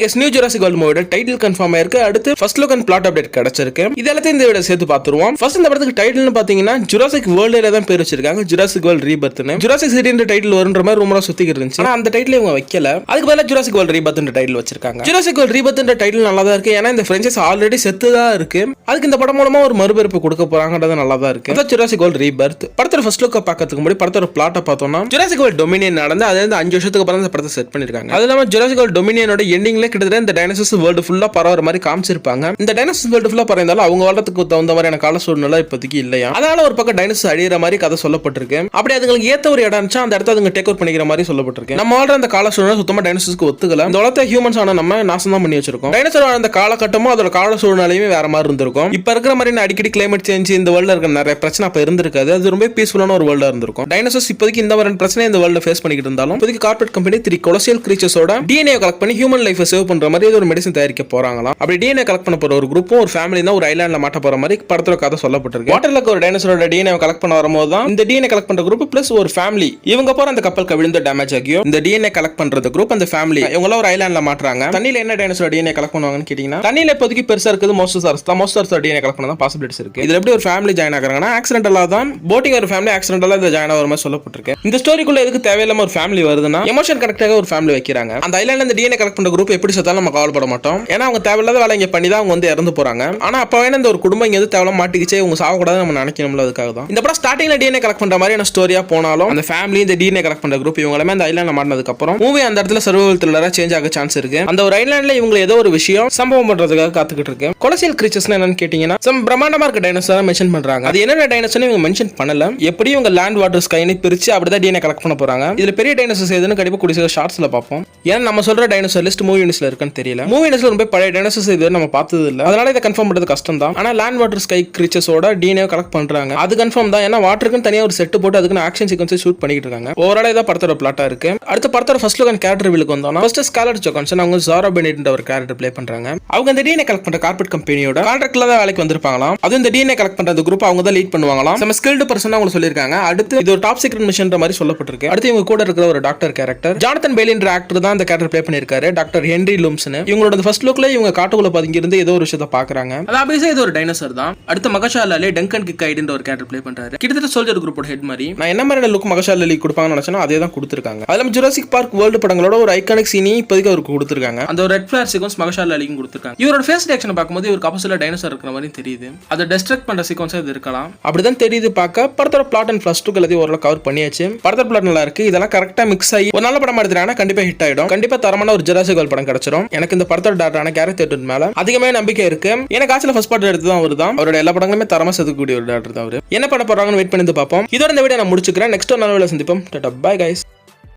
guess new Jurassic world மூவியோட title confirm ஆயிருக்கு. அடுத்து first look and plot update கிடைச்சிருக்கு. இது எல்லாத்தையும் இந்த வீடியோ சேர்த்து பார்த்துருவோம். ஃபர்ஸ்ட் இந்த படத்துக்கு டைட்டில்னு பாத்தீங்கன்னா ஜுராசிக் வேர்ல்ட்ல தான் பேர் வச்சிருக்காங்க. ஜுராசிக் வேர்ல்ட் ரீபர்த்னு. ஜுராசிக் சிட்டின்ற டைட்டில் வரும்ன்ற மாதிரி ரூமரா சுத்திக்கிட்டு இருந்துச்சு. ஆனா அந்த டைட்டில் இவங்க வைக்கல. அதுக்கு பதிலா ஜுராசிக் வேர்ல்ட் ரீபர்த்ன்ற டைட்டில் வச்சிருக்காங்க. ஜுராசிக் வேர்ல்ட் ரீபர்த்ன்ற டைட்டில் நல்லா தான் இருக்கு. ஏன்னா இந்த பிரான்ச்சைஸ் ஆல்ரெடி செத்துதா இருக்கு. அதுக்கு இந்த படம் மூலமா ஒரு மறுபிறப்பு கொடுக்க போறாங்கன்றது நல்லா தான் இருக்கு. அதான் ஜுராசிக் வேர்ல்ட் ரீபர்த். படத்தோட ஃபர்ஸ்ட் லுக்க பார்க்கிறதுக்கு முன்னாடி படத்தோட பிளாட்டை பார்த்தோம்னா ஜுராசிக் வேர்ல்ட் டொமினியன் நடந்து அது 5 வருஷத்துக்கு அப்புறம் இந்த படத்தை செட் பண்ணிருக்காங்க. அது இல்லாம ஜுராசிக் வேர்ல்ட் டொமினியனோட எண்டிங்ல கிட்டத்தட்ட இந்த டைனோசர்ஸ் வேர்ல்டு ஃபுல்லா பரவற மாதிரி காமிச்சிருப்பாங்க. இந்த டைனோசர்ஸ் வேர்ல்டு ஃபுல்லா பரவிருந்தாலும் அவங்க வாழ்றதுக்கு தகுந்த மாதிரியான கால சூழ்நிலை இப்போதைக்கு இல்லையா. அதனால ஒரு பக்கம் டைனோசர்ஸ் அழியிற மாதிரி கதை சொல்லப்பட்டிருக்கு. அப்படி அதுங்களுக்கு ஏத்த ஒரு இடம் இருந்துச்சா அந்த இடத்த அதுங்க டேக் ஓவர் பண்ணிக்கிற மாதிரி சொல்லப்பட்டிருக்கு. நம்ம வாழ்ற அந்த கால சூழ்நிலை சுத்தமா டைனோசர்ஸ்க்கு ஒத்துக்கல. இந்த உலகத்தை ஹியூமன்ஸ் ஆன நம்ம நாசம் தான் பண்ணி வச்சிருக்கோம். டைனோசர் வாழ்ந்த காலகட்டமும் அதோட கால சூழ்நிலையுமே வேற மாதிரி இருந்திருக்கும். இப்ப இருக்கிற மாதிரி அடிக்கடி கிளைமேட் சேஞ்ச் இந்த வேர்ல்ட்ல இருக்க நிறைய பிரச்சனை அப்ப இருந்திருக்காது. அது ரொம்ப பீஸ்ஃபுல்லான ஒரு வேர்ல்டா இருந்திருக்கும். டைனோசர்ஸ் இப்போதைக்கு இந்த மாதிரி பிரச்சனை இந்த வேர்ல்ட ஃபேஸ் பண்ணிக்கிட்டு இருந்தாலும் இப்போதைக்கு கார்ப்பரேட் கம்பெனி 3 கொலோசியல் கிரீச்சர்ஸோட டிஎன்ஏ கலெக்ட் பண்ணி ஹியூமன் லைஃபை சேவ் பண்ற மாதிரி ஒரு மெடிசன் தயாரிக்க போறாங்களாம். அப்படி டிஎன்ஏ கலெக்ட் பண்ண போற ஒரு குரூப்பும் ஒரு ஃபேமிலி தான் ஒரு ஐலாண்ட்ல மாட்ட போற மாதிரி படத்துல கதை சொல்லப்பட்டிருக்கு. வாட்டர்ல ஒரு டைனோசரோட டிஎன்ஏ கலெக்ட் பண்ண வரும்போது தான் இந்த டிஎன்ஏ கலெக்ட் பண்ற குரூப் பிளஸ் ஒரு ஃபேமிலி இவங்க போற அந்த கப்பல் விழுந்து டேமேஜ் ஆகியோ இந்த டிஎன்ஏ கலெக்ட் பண்றது குரூப் அந்த ஃபேமிலி இவங்க ஒரு ஐலாண்ட்ல மாட்டுறாங்க. தண்ணியில என்ன டைனோசரோட டிஎன்ஏ கலெக்ட் பண்ணுவாங்கன்னு கேட்டீங்கன்னா தண்ணியில இப்போதைக்கு பெருசா இருக்குது மோஸ்டோசாரஸ் தான். மோஸ்டோசாரஸ் டிஎன்ஏ கலெக்ட் பண்ண பாசிபிலிட்டிஸ் இருக்கு. இதுல எப்படி ஒரு ஃபேமிலி ஜாயின் ஆகுறாங்கன்னா ஆக்சிடென்டலா தான் போட்டிங் ஒரு ஃபேமிலி ஆக்சிடென்டலா இந்த ஜாயின் ஆகிற மாதிரி சொல்லப்பட்டிருக்கு. இந்த ஸ்டோரிக்குள்ள எதுக்கு தேவையில்லாம ஒரு ஃபேமிலி வருதுன்னா எமோஷன் கனெக்டாக ஒரு ஃபேமிலி வைக்கிறாங்க. அந்த ஐலாண்ட்ல இந்த டிஎன்ஏ கலெக்ட் பண்ற குரூப் எப்படி செத்தாலும் நம்ம கவலைப்பட மாட்டோம். ஏன்னா அவங்க தேவையில்லாத வேலை இங்க பண்ணி தான் அவங்க வந்து இறந்து போறாங்க. ஆனா அப்ப வேணா இந்த ஒரு குடும்பம் இங்க வந்து தேவையில்லாம மாட்டிக்கிச்சே இவங்க சாகக்கூடாதுன்னு நம்ம நினைக்கணும்ல. அதுக்காக தான் இந்த படம் ஸ்டார்டிங்ல டிஎன்ஏ கலெக்ட் பண்ற மாதிரியான ஸ்டோரியா போனாலும் அந்த ஃபேமிலி இந்த டிஎன்ஏ கலெக்ட் பண்ற குரூப் இவங்களுமே அந்த ஐலாண்ட்ல மாட்டினதுக்கு அப்புறம் மூவி அந்த இடத்துல சர்வைவல் த்ரில்லரா சேஞ்ச் ஆக சான்ஸ் இருக்கு. அந்த ஒரு ஐலாண்ட்ல இவங்க ஏதோ ஒரு விஷயம் சம்பவம் பண்றதுக்காக காத்துக்கிட்டு இருக்கு. கொலோசியல் கிரீச்சர்ஸ் என்னன்னு கேட்டீங்கன்னா சம் பிரம்மாண்டமா இருக்க டைனோசரை மென்ஷன் பண்றாங்க. அது என்னென்ன டைனோசர் இவங்க மென்ஷன் பண்ணல. எப்படி இவங்க லேண்ட் வாட்டர் ஸ்கைன்னு பிரிச்சு அப்படிதான் டிஎன்ஏ கலெக்ட் பண்ண போறாங்க. இதுல பெரிய டைனோசர்ஸ் எதுன்னு கண்டிப்பா கூடிய ஷார்ட்ஸ்ல பார்ப்போம். ஏன்னா நம்ம சொல்ற டைனோசர் லிஸ்ட் மூவி யூனிட்ஸ்ல இருக்குன்னு தெரியல. மூவி யூனிட்ஸ்ல ரொம்ப பழைய டைனோசர்ஸ் இது நம்ம பார்த்தது இல்ல. அதனால இதை கன்ஃபார்ம் பண்றது கஷ்டம் தான். ஆனா லேண்ட் வாட்டர் ஸ்கை கிரீச்சர்ஸோட டிஎன்ஏ கலெக்ட் பண்றாங்க. அது கன்ஃபார்ம் தான். ஏன்னா வாட்டருக்கு தனியா ஒரு செட் போட்டு அதுக்கு ஆக்ஷன் சீக்வன்ஸ் ஷூட் பண்ணிட்டு இருக்காங்க. ஓவரால் இதான் படத்தோட பிளாட்டா இருக்கு. அடுத்த படத்தோட ஃபர்ஸ்ட் லுக் அண்ட் கேரக்டர் ரிவீலுக்கு வந்தோம்னா ஃபர்ஸ்ட் ஸ்கார்லெட் ஜோஹான்சன் அவங்க ஜாரா பெனெட் ஒரு கேரக்டர் ப்ளே பண்றாங்க. அவங்க இந்த டிஎன்ஏ கலெக்ட் பண்ற கார்ப்பரேட் கம்பெனியோட கான்ட்ராக்ட்ல தான் வேலைக்கு வந்திருப்பாங்களாம். அது இந்த டிஎன்ஏ கலெக்ட் பண்ற குரூப் அவங்க தான் லீட் பண்ணுவாங்களாம். நம்ம ஸ்கில்டு பர்சன் அவங்க சொல்லிருக்காங்க. அடுத்து இது ஒரு டாப் சீக்ரெட் மிஷன்ற மாதிரி சொல்லப்பட்டிருக்கு. அடுத்து இவங்க கூட இருக்கிற ஒரு டாக்டர் கேரக்டர் ஜானதன் பெய்லின்ற ஆக்டர் தான் அந்த கேரக்டர் ப்ளே பண்ணிருக்காரு. டாக்டர் ஹென்ரி லூம்ஸ்னு. இவங்களோட ஃபர்ஸ்ட் லுக்ல இவங்க காட்டுக்குள்ள பதுங்கி இருந்து ஏதோ ஒரு விஷயத்தை பாக்குறாங்க. அது ஆப்வியஸா இது ஒரு டைனோசர் தான். அடுத்து மகஷாலாலே டங்கன் கிக்கைடுன்ற ஒரு கேரக்டர் ப்ளே பண்றாரு. கிட்டத்தட்ட சோல்ஜர் குரூப்போட ஹெட் மாதிரி. நான் என்ன மாதிரி லுக் மகஷாலாலி கொடுப்பாங்கன்னு நினைச்சேனோ அதே தான் கொடுத்திருக்காங்க. அதுல ஜுராசிக் பார்க் வேர்ல்டு படங்களோட ஒரு ஐகானிக் சீனி இப்போதைக்கு அவருக்கு கொடுத்திருக்காங்க. அந்த ஒரு ரெட் ஃபிளேர் சீக்வன்ஸ் மகஷாலாலிக்கும் கொடுத்திருக்காங்க. இவரோட ஃபேஸ் ரியாக்ஷன் பார்க்கும்போது இவருக்கு ஆப்போசிட்ல டைனோசர் இருக்கிற மாதிரி தெரியுது. அதை டிஸ்ட்ராக்ட் பண்ற சீக்வன்ஸா இது இருக்கலாம். அப்படிதான் தெரியுது பார்க்க. படத்தோட பிளாட் அண்ட் ஃபர்ஸ்ட் லுக் எல்லாத்தையும் ஓரளவு கவர் பண்ணியாச்சு. படத்தோட பிளாட் நல்லா இருக்கு. இதெல்லாம் கரெக்டா மிக்ஸ் ஆகி ஒரு நல்ல படம் எடுத்துறாங்கன்னா கண்டிப்பா ஹிட் ஆயிடும். கண்டிப்பா தரமான ஒரு ஜுராசிக் வேர்ல்ட் படம் கிடைச்சிரும். எனக்கு இந்த படத்தோட டேரக்டரான கேரத் தேட்டர் மேல அதிகமாக நம்பிக்கை இருக்கு. எனக்கு ஆக்சுவலா ஃபர்ஸ்ட் பார்ட் எடுத்து தான் அவர்தான். அவரோட எல்லா படங்களுமே தரமா செதுக்கக்கூடிய ஒரு டேரக்டர் தான் அவரு. என்ன பண்ண போறாங்கன்னு வெயிட் பண்ணி பார்ப்போம். இதோட இந்த வீடியோ நான் முடிச்சுக்கிறேன். நெக்ஸ்ட் ஒரு நல்ல வீடியோல சந்திப்போம். Tata bye guys.